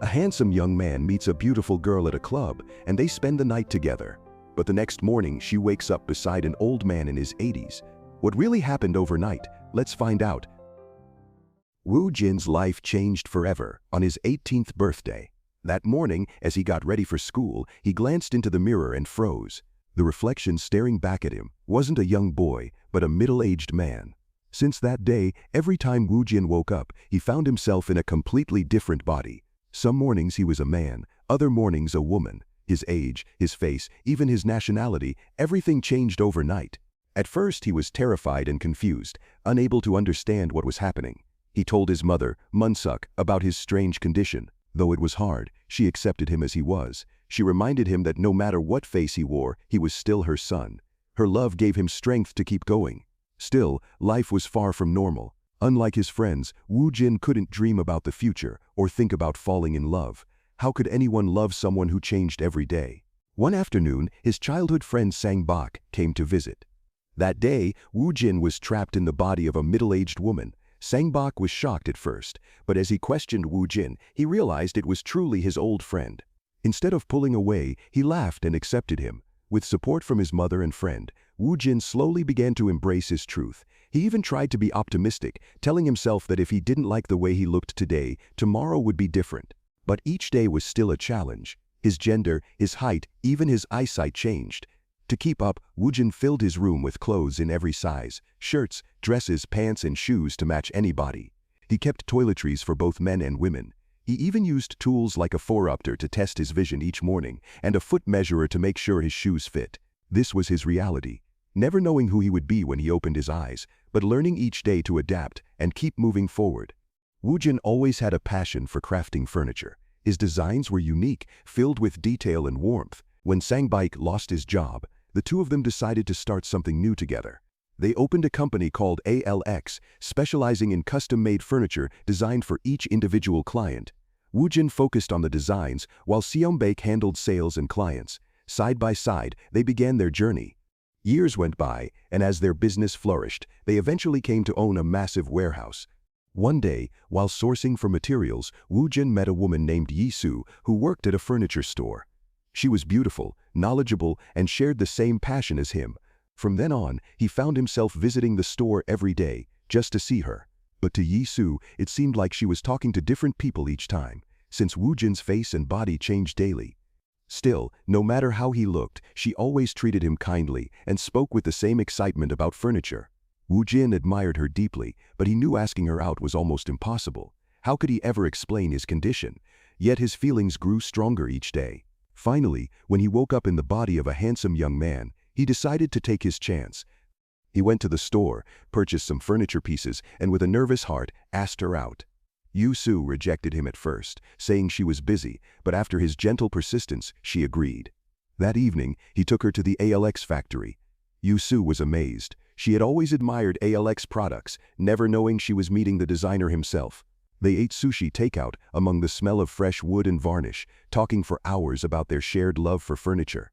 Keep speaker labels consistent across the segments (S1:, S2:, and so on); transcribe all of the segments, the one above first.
S1: A handsome young man meets a beautiful girl at a club, and they spend the night together. But the next morning, she wakes up beside an old man in his 80s. What really happened overnight? Let's find out. Woo Jin's life changed forever on his 18th birthday. That morning, as he got ready for school, he glanced into the mirror and froze. The reflection staring back at him wasn't a young boy, but a middle-aged man. Since that day, every time Woo Jin woke up, he found himself in a completely different body. Some mornings he was a man, other mornings a woman. His age, his face, even his nationality, everything changed overnight. At first he was terrified and confused, unable to understand what was happening. He told his mother, Munsuk, about his strange condition. Though it was hard, she accepted him as he was. She reminded him that no matter what face he wore, he was still her son. Her love gave him strength to keep going. Still, life was far from normal. Unlike his friends, Woo Jin couldn't dream about the future or think about falling in love. How could anyone love someone who changed every day? One afternoon, his childhood friend Sang Bak came to visit. That day, Woo Jin was trapped in the body of a middle-aged woman. Sang Bak was shocked at first, but as he questioned Woo Jin, he realized it was truly his old friend. Instead of pulling away, he laughed and accepted him. With support from his mother and friend, Woo Jin slowly began to embrace his truth. He even tried to be optimistic, telling himself that if he didn't like the way he looked today, tomorrow would be different. But each day was still a challenge. His gender, his height, even his eyesight changed. To keep up, Woo Jin filled his room with clothes in every size, shirts, dresses, pants, and shoes to match any body. He kept toiletries for both men and women. He even used tools like a phoropter to test his vision each morning and a foot measurer to make sure his shoes fit. This was his reality. Never knowing who he would be when he opened his eyes, but learning each day to adapt and keep moving forward. Woo Jin always had a passion for crafting furniture. His designs were unique, filled with detail and warmth. When Sang Bak lost his job, the two of them decided to start something new together. They opened a company called ALX, specializing in custom-made furniture designed for each individual client. Woo Jin focused on the designs, while Seong Bak handled sales and clients. Side by side, they began their journey. Years went by, and as their business flourished, they eventually came to own a massive warehouse. One day, while sourcing for materials, Woo Jin met a woman named Yi-soo who worked at a furniture store. She was beautiful, knowledgeable, and shared the same passion as him. From then on, he found himself visiting the store every day, just to see her. But to Yi-soo, it seemed like she was talking to different people each time, since Woo Jin's face and body changed daily. Still, no matter how he looked, she always treated him kindly and spoke with the same excitement about furniture. Woo Jin admired her deeply, but he knew asking her out was almost impossible. How could he ever explain his condition? Yet his feelings grew stronger each day. Finally, when he woke up in the body of a handsome young man, he decided to take his chance. He went to the store, purchased some furniture pieces, and with a nervous heart, asked her out. Yi-soo rejected him at first, saying she was busy, but after his gentle persistence, she agreed. That evening, he took her to the ALX factory. Yi-soo was amazed. She had always admired ALX products, never knowing she was meeting the designer himself. They ate sushi takeout among the smell of fresh wood and varnish, talking for hours about their shared love for furniture.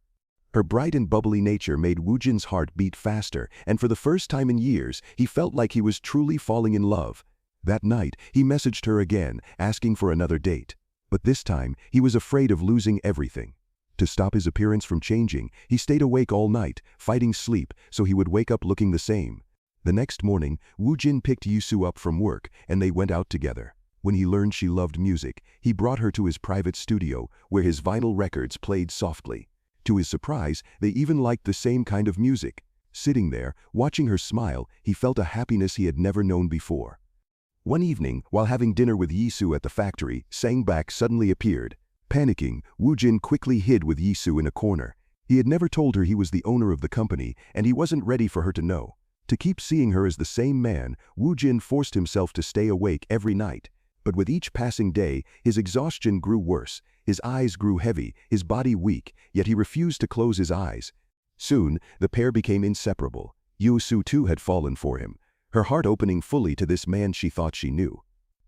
S1: Her bright and bubbly nature made Woo Jin's heart beat faster, and for the first time in years, he felt like he was truly falling in love. That night, he messaged her again, asking for another date. But this time, he was afraid of losing everything. To stop his appearance from changing, he stayed awake all night, fighting sleep, so he would wake up looking the same. The next morning, Woo Jin picked Yi-soo up from work, and they went out together. When he learned she loved music, he brought her to his private studio, where his vinyl records played softly. To his surprise, they even liked the same kind of music. Sitting there, watching her smile, he felt a happiness he had never known before. One evening, while having dinner with Yi-soo at the factory, Sang Bak suddenly appeared. Panicking, Woo Jin quickly hid with Yi-soo in a corner. He had never told her he was the owner of the company, and he wasn't ready for her to know. To keep seeing her as the same man, Woo Jin forced himself to stay awake every night. But with each passing day, his exhaustion grew worse. His eyes grew heavy, his body weak, yet he refused to close his eyes. Soon, the pair became inseparable. Yi-soo too had fallen for him, her heart opening fully to this man she thought she knew.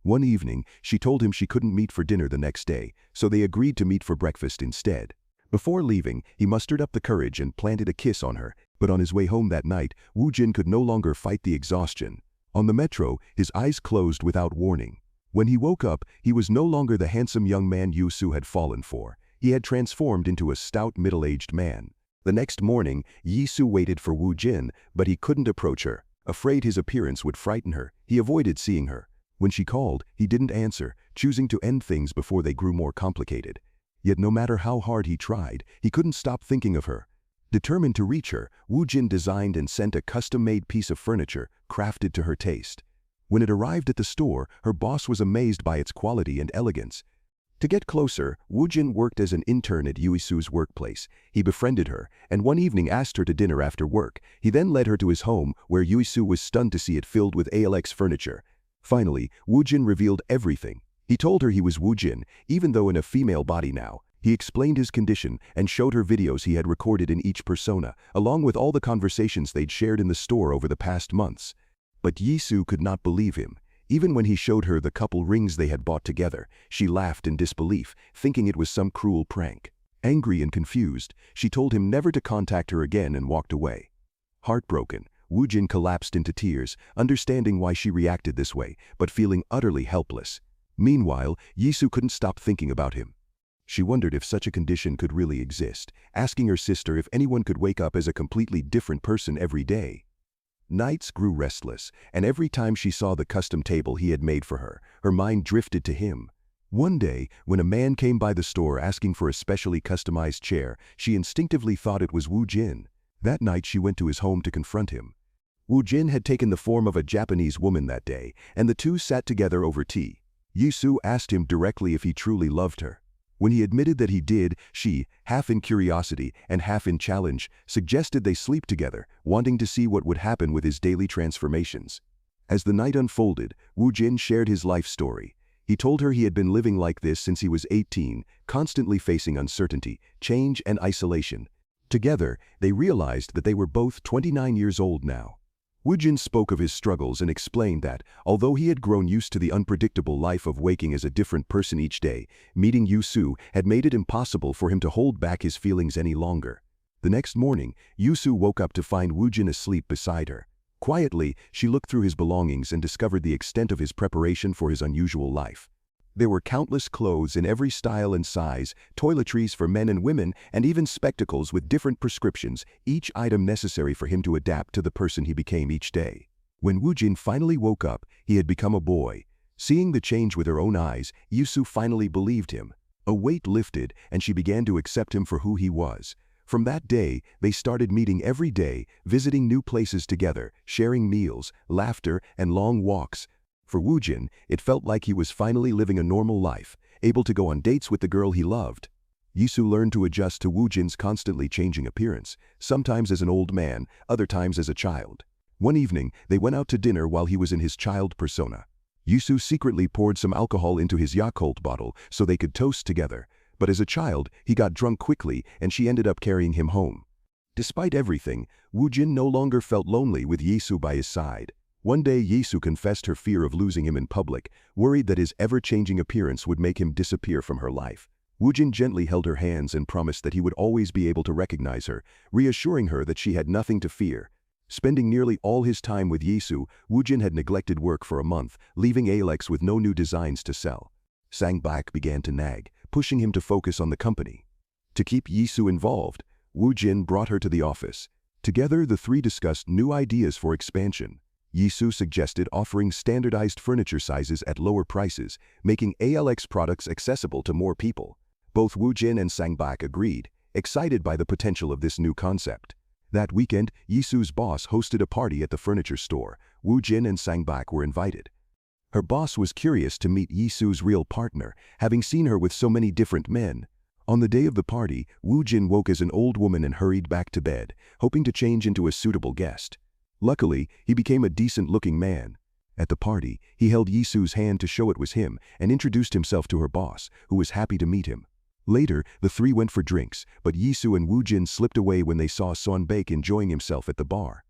S1: One evening, she told him she couldn't meet for dinner the next day, so they agreed to meet for breakfast instead. Before leaving, he mustered up the courage and planted a kiss on her, but on his way home that night, Woo Jin could no longer fight the exhaustion. On the metro, his eyes closed without warning. When he woke up, he was no longer the handsome young man Yisu had fallen for. He had transformed into a stout middle-aged man. The next morning, Yisu waited for Wu Jin, but he couldn't approach her. Afraid his appearance would frighten her, he avoided seeing her. When she called, he didn't answer, choosing to end things before they grew more complicated. Yet no matter how hard he tried, he couldn't stop thinking of her. Determined to reach her, Wu Jin designed and sent a custom-made piece of furniture, crafted to her taste. When it arrived at the store, her boss was amazed by its quality and elegance. To get closer, Wu Jin worked as an intern at Yisu's workplace. He befriended her, and one evening asked her to dinner after work. He then led her to his home, where Yisu was stunned to see it filled with ALX furniture. Finally, Wu Jin revealed everything. He told her he was Wu Jin, even though in a female body now. He explained his condition and showed her videos he had recorded in each persona, along with all the conversations they'd shared in the store over the past months. But Yisu could not believe him. Even when he showed her the couple rings they had bought together, she laughed in disbelief, thinking it was some cruel prank. Angry and confused, she told him never to contact her again and walked away. Heartbroken, Wu Jin collapsed into tears, understanding why she reacted this way, but feeling utterly helpless. Meanwhile, Yisu couldn't stop thinking about him. She wondered if such a condition could really exist, asking her sister if anyone could wake up as a completely different person every day. Nights grew restless, and every time she saw the custom table he had made for her, her mind drifted to him. One day, when a man came by the store asking for a specially customized chair, she instinctively thought it was Wu Jin. That night she went to his home to confront him. Wu Jin had taken the form of a Japanese woman that day, and the two sat together over tea. Yisu asked him directly if he truly loved her. When he admitted that he did, she, half in curiosity and half in challenge, suggested they sleep together, wanting to see what would happen with his daily transformations. As the night unfolded, Wu Jin shared his life story. He told her he had been living like this since he was 18, constantly facing uncertainty, change, and isolation. Together, they realized that they were both 29 years old now. Wu Jin spoke of his struggles and explained that, although he had grown used to the unpredictable life of waking as a different person each day, meeting Yisu had made it impossible for him to hold back his feelings any longer. The next morning, Yisu woke up to find Wu Jin asleep beside her. Quietly, she looked through his belongings and discovered the extent of his preparation for his unusual life. There were countless clothes in every style and size, toiletries for men and women, and even spectacles with different prescriptions, each item necessary for him to adapt to the person he became each day. When Wu Jin finally woke up, he had become a boy. Seeing the change with her own eyes, Yisu finally believed him. A weight lifted, and she began to accept him for who he was. From that day, they started meeting every day, visiting new places together, sharing meals, laughter, and long walks. For Wu Jin, it felt like he was finally living a normal life, able to go on dates with the girl he loved. Yisu learned to adjust to Wu Jin's constantly changing appearance, sometimes as an old man, other times as a child. One evening, they went out to dinner while he was in his child persona. Yisu secretly poured some alcohol into his Yakult bottle so they could toast together, but as a child, he got drunk quickly and she ended up carrying him home. Despite everything, Wu Jin no longer felt lonely with Yisu by his side. One day Yisu confessed her fear of losing him in public, worried that his ever-changing appearance would make him disappear from her life. Wu Jin gently held her hands and promised that he would always be able to recognize her, reassuring her that she had nothing to fear. Spending nearly all his time with Yisu, Wu Jin had neglected work for a month, leaving Alex with no new designs to sell. Sang-bak began to nag, pushing him to focus on the company. To keep Yisu involved, Wu Jin brought her to the office. Together, the three discussed new ideas for expansion. Yisu suggested offering standardized furniture sizes at lower prices, making ALX products accessible to more people. Both Wu Jin and Sang-bak agreed, excited by the potential of this new concept. That weekend, Yisu's boss hosted a party at the furniture store. Wu Jin and Sang-bak were invited. Her boss was curious to meet Yisu's real partner, having seen her with so many different men. On the day of the party, Wu Jin woke as an old woman and hurried back to bed, hoping to change into a suitable guest. Luckily, he became a decent-looking man. At the party, he held Yisu's hand to show it was him and introduced himself to her boss, who was happy to meet him. Later, the three went for drinks, but Yisu and Wu Jin slipped away when they saw Sang-bak enjoying himself at the bar.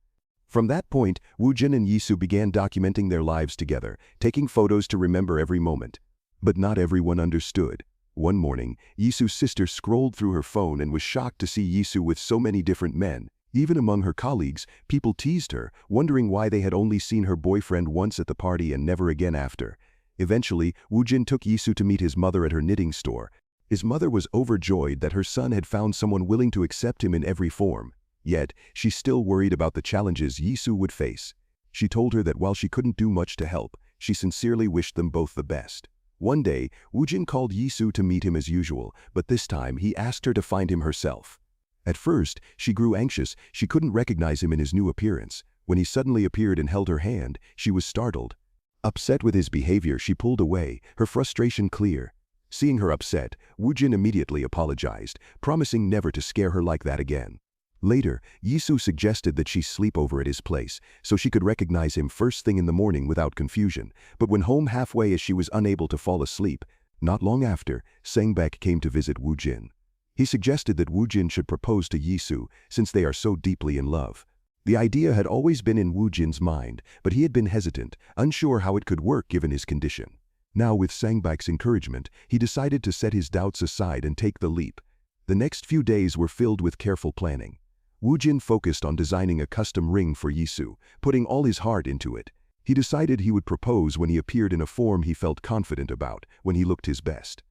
S1: From that point, Wu Jin and Yisu began documenting their lives together, taking photos to remember every moment. But not everyone understood. One morning, Yisu's sister scrolled through her phone and was shocked to see Yisu with so many different men. Even among her colleagues, people teased her, wondering why they had only seen her boyfriend once at the party and never again after. Eventually, Woojin took Yisu to meet his mother at her knitting store. His mother was overjoyed that her son had found someone willing to accept him in every form. Yet, she still worried about the challenges Yisu would face. She told her that while she couldn't do much to help, she sincerely wished them both the best. One day, Woojin called Yisu to meet him as usual, but this time he asked her to find him herself. At first, she grew anxious. She couldn't recognize him in his new appearance. When he suddenly appeared and held her hand, she was startled. Upset with his behavior, she pulled away, her frustration clear. Seeing her upset, Woojin immediately apologized, promising never to scare her like that again. Later, Yisu suggested that she sleep over at his place, so she could recognize him first thing in the morning without confusion, but went home halfway as she was unable to fall asleep. Not long after, Sangbak came to visit Woojin. He suggested that Woojin should propose to Yisu, since they are so deeply in love. The idea had always been in Woojin's mind, but he had been hesitant, unsure how it could work given his condition. Now, with Sangbak's encouragement, he decided to set his doubts aside and take the leap. The next few days were filled with careful planning. Woojin focused on designing a custom ring for Yisu, putting all his heart into it. He decided he would propose when he appeared in a form he felt confident about, when he looked his best.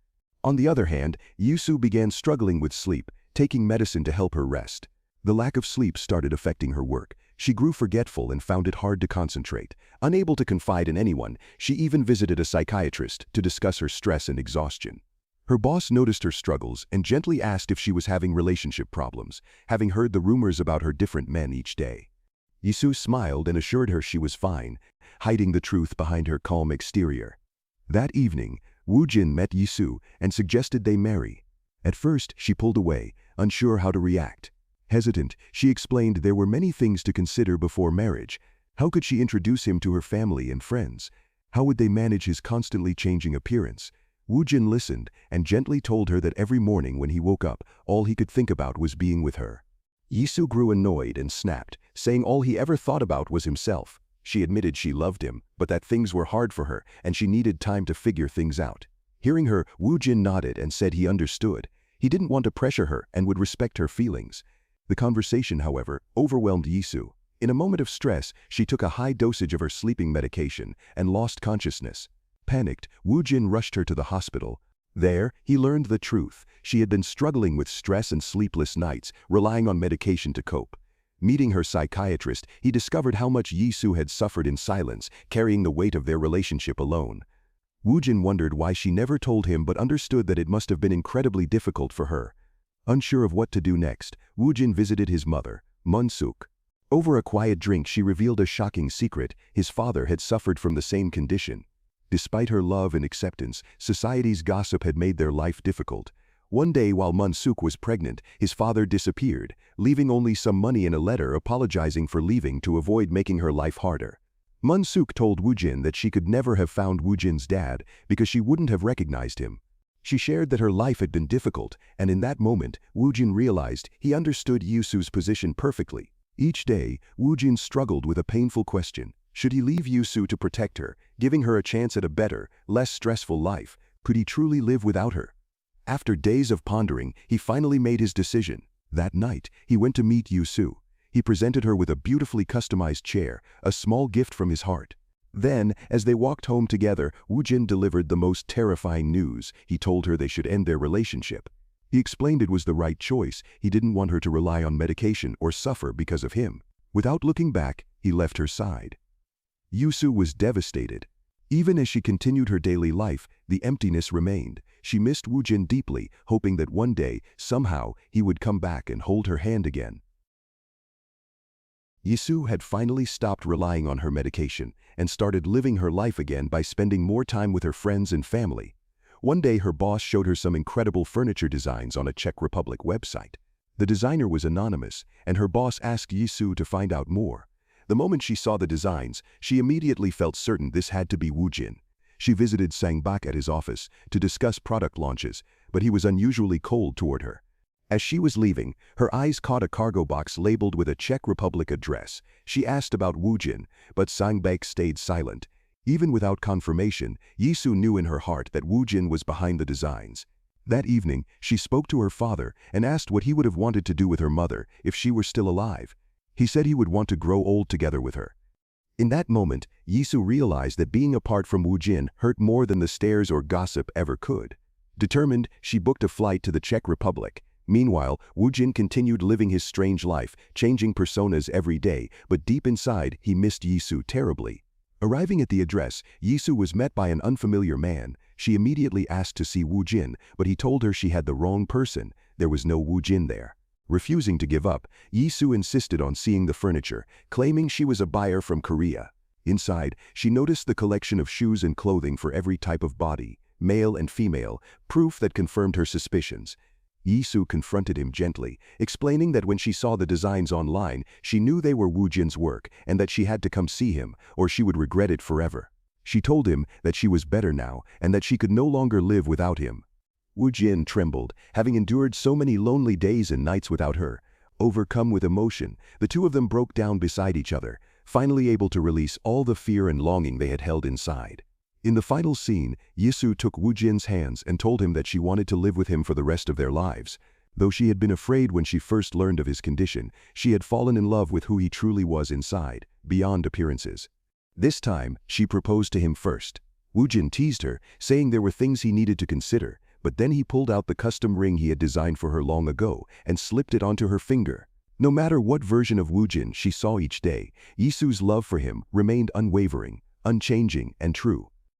S1: On the other hand, Yisu began struggling with sleep, taking medicine to help her rest. The lack of sleep started affecting her work. She grew forgetful and found it hard to concentrate. Unable to confide in anyone, she even visited a psychiatrist to discuss her stress and exhaustion. Her boss noticed her struggles and gently asked if she was having relationship problems, having heard the rumors about her different men each day. Yisu smiled and assured her she was fine, hiding the truth behind her calm exterior. That evening, Woojin met Yisu and suggested they marry. At first, she pulled away, unsure how to react. Hesitant, she explained there were many things to consider before marriage. How could she introduce him to her family and friends? How would they manage his constantly changing appearance? Woojin listened and gently told her that every morning when he woke up, all he could think about was being with her. Yisu grew annoyed and snapped, saying all he ever thought about was himself. She admitted she loved him, but that things were hard for her and she needed time to figure things out. Hearing her, Woojin nodded and said he understood. He didn't want to pressure her and would respect her feelings. The conversation, however, overwhelmed Yisu. In a moment of stress, she took a high dosage of her sleeping medication and lost consciousness. Panicked, Woojin rushed her to the hospital. There, he learned the truth. She had been struggling with stress and sleepless nights, relying on medication to cope. Meeting her psychiatrist, he discovered how much Yisu had suffered in silence, carrying the weight of their relationship alone. Woojin wondered why she never told him but understood that it must have been incredibly difficult for her. Unsure of what to do next, Woojin visited his mother, Munsuk. Over a quiet drink, she revealed a shocking secret. His father had suffered from the same condition. Despite her love and acceptance, society's gossip had made their life difficult. One day while Munsuk was pregnant, his father disappeared, leaving only some money and a letter apologizing for leaving to avoid making her life harder. Munsuk told Woojin that she could never have found Woojin's dad because she wouldn't have recognized him. She shared that her life had been difficult, and in that moment, Woojin realized he understood Yisu's position perfectly. Each day, Woojin struggled with a painful question. Should he leave Yisu to protect her, giving her a chance at a better, less stressful life? Could he truly live without her? After days of pondering, he finally made his decision. That night, he went to meet Yisu. He presented her with a beautifully customized chair, a small gift from his heart. Then, as they walked home together, Woojin delivered the most terrifying news. He told her they should end their relationship. He explained it was the right choice. He didn't want her to rely on medication or suffer because of him. Without looking back, he left her side. Yisu was devastated. Even as she continued her daily life, the emptiness remained. She missed Woojin deeply, hoping that one day, somehow, he would come back and hold her hand again. Yisu had finally stopped relying on her medication and started living her life again by spending more time with her friends and family. One day her boss showed her some incredible furniture designs on a Czech Republic website. The designer was anonymous, and her boss asked Yisu to find out more. The moment she saw the designs, she immediately felt certain this had to be Woojin. She visited Sangbak at his office to discuss product launches, but he was unusually cold toward her. As she was leaving, her eyes caught a cargo box labeled with a Czech Republic address. She asked about Woojin, but Sangbak stayed silent. Even without confirmation, Yisu knew in her heart that Woojin was behind the designs. That evening, she spoke to her father and asked what he would have wanted to do with her mother if she were still alive. He said he would want to grow old together with her. In that moment, Yisu realized that being apart from Wu Jin hurt more than the stares or gossip ever could. Determined, she booked a flight to the Czech Republic. Meanwhile, Wu Jin continued living his strange life, changing personas every day, but deep inside, he missed Yisu terribly. Arriving at the address, Yisu was met by an unfamiliar man. She immediately asked to see Wu Jin, but he told her she had the wrong person. There was no Wu Jin there. Refusing to give up, Yisu insisted on seeing the furniture, claiming she was a buyer from Korea. Inside, she noticed the collection of shoes and clothing for every type of body, male and female, proof that confirmed her suspicions. Yisu confronted him gently, explaining that when she saw the designs online, she knew they were Wu Jin's work and that she had to come see him, or she would regret it forever. She told him that she was better now and that she could no longer live without him. Wu Jin trembled, having endured so many lonely days and nights without her. Overcome with emotion, the two of them broke down beside each other, finally able to release all the fear and longing they had held inside. In the final scene, Yisu took Wu Jin's hands and told him that she wanted to live with him for the rest of their lives. Though she had been afraid when she first learned of his condition, she had fallen in love with who he truly was inside, beyond appearances. This time, she proposed to him first. Wu Jin teased her, saying there were things he needed to consider, but then he pulled out the custom ring he had designed for her long ago and slipped it onto her finger. No matter what version of Wu Jin she saw each day, Yisu's love for him remained unwavering, unchanging, and true.